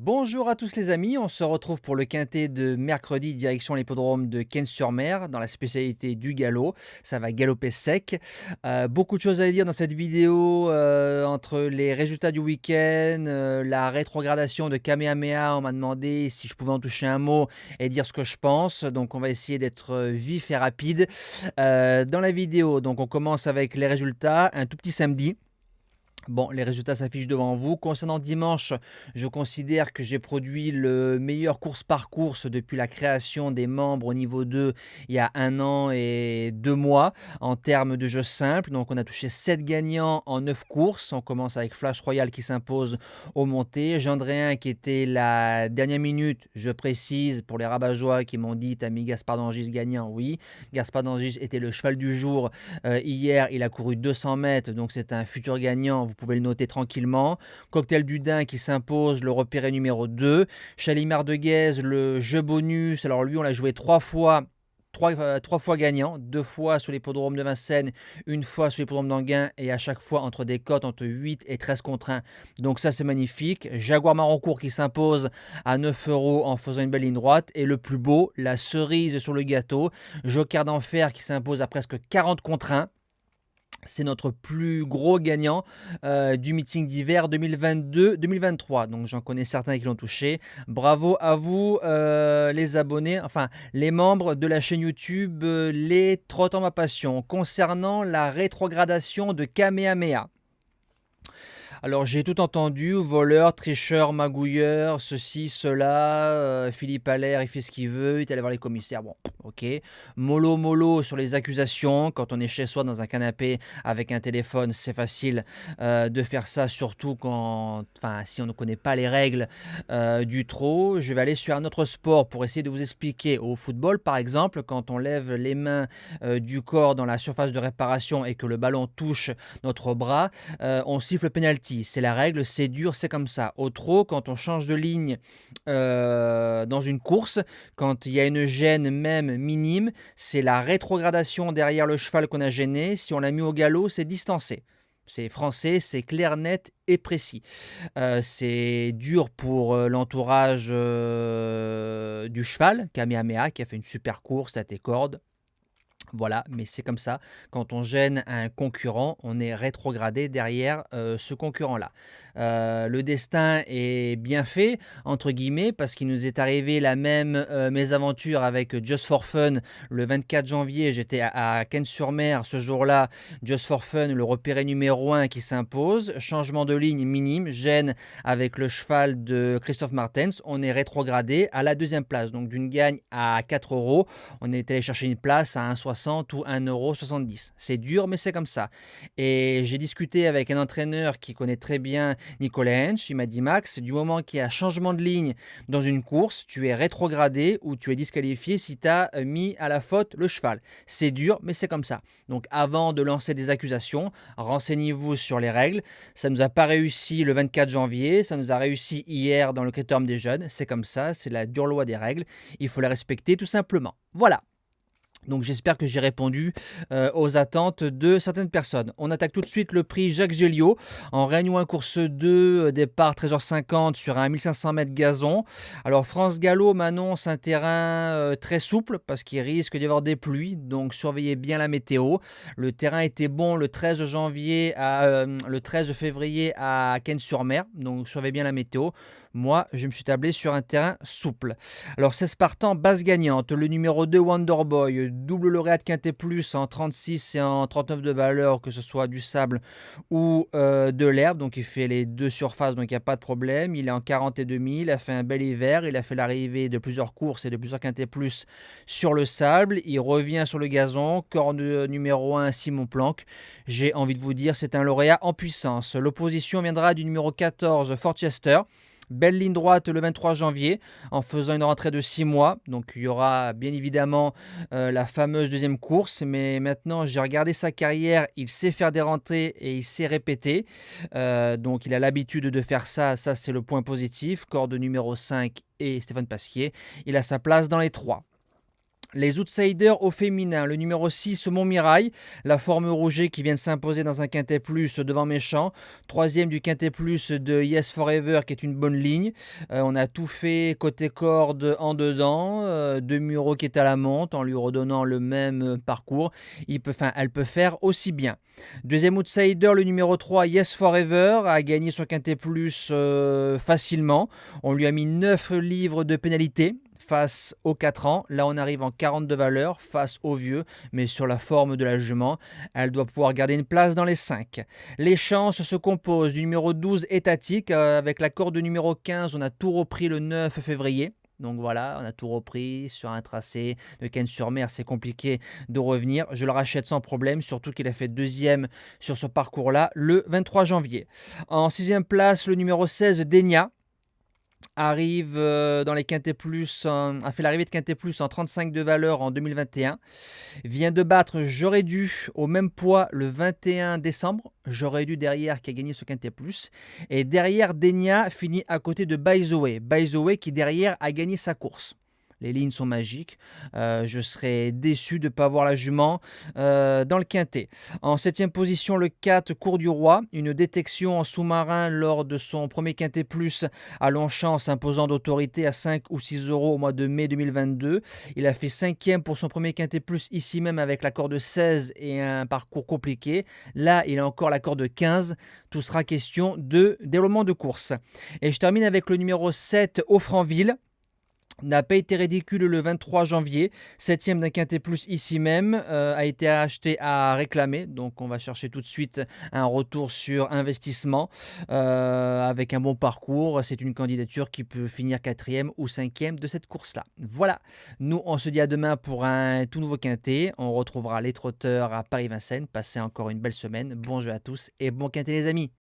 Bonjour à tous les amis, on se retrouve pour le quintet de mercredi direction l'hippodrome de Cannes-sur-Mer dans la spécialité du galop. Ça va galoper sec. Beaucoup de choses à dire dans cette vidéo entre les résultats du week-end, la rétrogradation de Kamehameha. On m'a demandé si je pouvais en toucher un mot et dire ce que je pense. Donc on va essayer d'être vif et rapide dans la vidéo. Donc on commence avec les résultats, un tout petit samedi. Bon, les résultats s'affichent devant vous. Concernant dimanche, je considère que j'ai produit le meilleur course par course depuis la création des membres au niveau 2 il y a 1 an et 2 mois en termes de jeu simple. Donc on a touché 7 gagnants en 9 courses. On commence avec Flash Royal qui s'impose au monté. Gendréen qui était la dernière minute, je précise, pour les rabat-joie qui m'ont dit « T'as mis Gaspard d'Angis gagnant ?» Oui, Gaspard d'Angis était le cheval du jour. Hier, il a couru 200 mètres, donc c'est un futur gagnant. Vous pouvez le noter tranquillement. Cocktail du Dain qui s'impose, le repéré numéro 2. Chalimard de Guèze, le jeu bonus. Alors lui, on l'a joué 3 fois. 3 fois gagnant, 2 fois sur l'hippodrome de Vincennes, 1 fois sur l'hippodrome d'Anguin et à chaque fois entre des cotes entre 8 et 13 contre 1. Donc ça c'est magnifique. Jaguar Maroncourt qui s'impose à 9 euros en faisant une belle ligne droite. Et le plus beau, la cerise sur le gâteau, Joker d'Enfer qui s'impose à presque 40 contre 1. C'est notre plus gros gagnant du meeting d'hiver 2022-2023. Donc j'en connais certains qui l'ont touché. Bravo à vous les abonnés, enfin les membres de la chaîne YouTube Les Trottants Ma Passion. Concernant la rétrogradation de Kamehameha. Alors j'ai tout entendu, voleur, tricheur, magouilleur, ceci, cela, Philippe Allaire, il fait ce qu'il veut, il est allé voir les commissaires, bon, ok. Mollo sur les accusations, quand on est chez soi dans un canapé avec un téléphone, c'est facile de faire ça, surtout si on ne connaît pas les règles du trot. Je vais aller sur un autre sport pour essayer de vous expliquer. Au football par exemple, quand on lève les mains du corps dans la surface de réparation et que le ballon touche notre bras, on siffle penalty. C'est la règle, c'est dur, c'est comme ça. Au trot, quand on change de ligne dans une course, quand il y a une gêne même minime, c'est la rétrogradation derrière le cheval qu'on a gêné. Si on l'a mis au galop, c'est distancé. C'est français, c'est clair, net et précis. C'est dur pour l'entourage du cheval, Kamehameha, qui a fait une super course à tes cordes. Voilà, mais c'est comme ça. Quand on gêne un concurrent, on est rétrogradé derrière ce concurrent-là. Le destin est bien fait, entre guillemets, parce qu'il nous est arrivé la même mésaventure avec Just for Fun le 24 janvier. J'étais à Cannes-sur-Mer ce jour-là. Just for Fun, le repéré numéro 1 qui s'impose. Changement de ligne minime, gêne avec le cheval de Christophe Martens. On est rétrogradé à la deuxième place. Donc d'une gagne à 4 euros, on est allé chercher une place à 1,60 ou 1,70 €. C'est dur, mais c'est comme ça. Et j'ai discuté avec un entraîneur qui connaît très bien Nicolas Hench. Il m'a dit, Max, du moment qu'il y a changement de ligne dans une course, tu es rétrogradé ou tu es disqualifié si tu as mis à la faute le cheval. C'est dur, mais c'est comme ça. Donc avant de lancer des accusations, renseignez-vous sur les règles. Ça ne nous a pas réussi le 24 janvier, ça nous a réussi hier dans le critérium des jeunes. C'est comme ça, c'est la dure loi des règles. Il faut les respecter tout simplement. Voilà. Donc j'espère que j'ai répondu aux attentes de certaines personnes. On attaque tout de suite le prix Jacques Géliot en Réunion 1 course 2, départ 13h50 sur un 1500 mètres gazon. Alors France Gallo m'annonce un terrain très souple parce qu'il risque d'y avoir des pluies, donc surveillez bien la météo. Le terrain était bon le 13 février à Cannes-sur-Mer, donc surveillez bien la météo. Moi, je me suis tablé sur un terrain souple. Alors, 16 partants, base gagnante. Le numéro 2, Wonderboy, double lauréat de Quintet Plus en 36 et en 39 de valeur, que ce soit du sable ou de l'herbe. Donc, il fait les deux surfaces, donc il n'y a pas de problème. Il est en 40 et demi, il a fait un bel hiver. Il a fait l'arrivée de plusieurs courses et de plusieurs Quintet Plus sur le sable. Il revient sur le gazon. Corne numéro 1, Simon Planck. J'ai envie de vous dire, c'est un lauréat en puissance. L'opposition viendra du numéro 14, Forchester. Belle ligne droite le 23 janvier en faisant une rentrée de 6 mois. Donc il y aura bien évidemment la fameuse deuxième course. Mais maintenant j'ai regardé sa carrière. Il sait faire des rentrées et il sait répéter. Donc il a l'habitude de faire ça. Ça c'est le point positif. Corde numéro 5 et Stéphane Pasquier. Il a sa place dans les 3. Les outsiders au féminin, le numéro 6, Montmirail, la forme rouget qui vient de s'imposer dans un quintet plus devant Méchant. Troisième du quintet plus de Yes Forever qui est une bonne ligne. On a tout fait côté corde en dedans. Demi-euro qui est à la monte en lui redonnant le même parcours. Elle peut faire aussi bien. Deuxième outsider, le numéro 3, Yes Forever, a gagné son quintet plus facilement. On lui a mis 9 livres de pénalité face aux 4 ans. Là, on arrive en 40 de valeur face aux vieux, mais sur la forme de la jument, elle doit pouvoir garder une place dans les 5. Les chances se composent du numéro 12 étatique. Avec la corde numéro 15, on a tout repris le 9 février. Donc voilà, on a tout repris sur un tracé de Cannes-sur-Mer, c'est compliqué de revenir. Je le rachète sans problème, surtout qu'il a fait deuxième sur ce parcours-là le 23 janvier. En sixième place, le numéro 16, Denia arrive dans les Quintet Plus, a fait l'arrivée de Quintet Plus en 35 de valeur en 2021. Vient de battre J'aurais dû au même poids le 21 décembre. J'aurais dû derrière qui a gagné ce Quintet Plus. Et derrière, Denia finit à côté de By the Way. By the Way qui derrière a gagné sa course. Les lignes sont magiques. Je serais déçu de ne pas voir la jument dans le quintet. En 7e position, le 4, Cours du Roi. Une détection en sous-marin lors de son premier quintet plus à Longchamp, s'imposant d'autorité à 5 ou 6 euros au mois de mai 2022. Il a fait 5e pour son premier quintet plus ici même avec la corde 16 et un parcours compliqué. Là, il a encore la corde 15. Tout sera question de déroulement de course. Et je termine avec le numéro 7, Offranville. N'a pas été ridicule le 23 janvier, 7e d'un quintet plus ici même, a été acheté à réclamer, donc on va chercher tout de suite un retour sur investissement avec un bon parcours. C'est une candidature qui peut finir 4e ou 5e de cette course-là. Voilà, nous on se dit à demain pour un tout nouveau quintet, on retrouvera les trotteurs à Paris-Vincennes. Passez encore une belle semaine, bon jeu à tous et bon quintet les amis.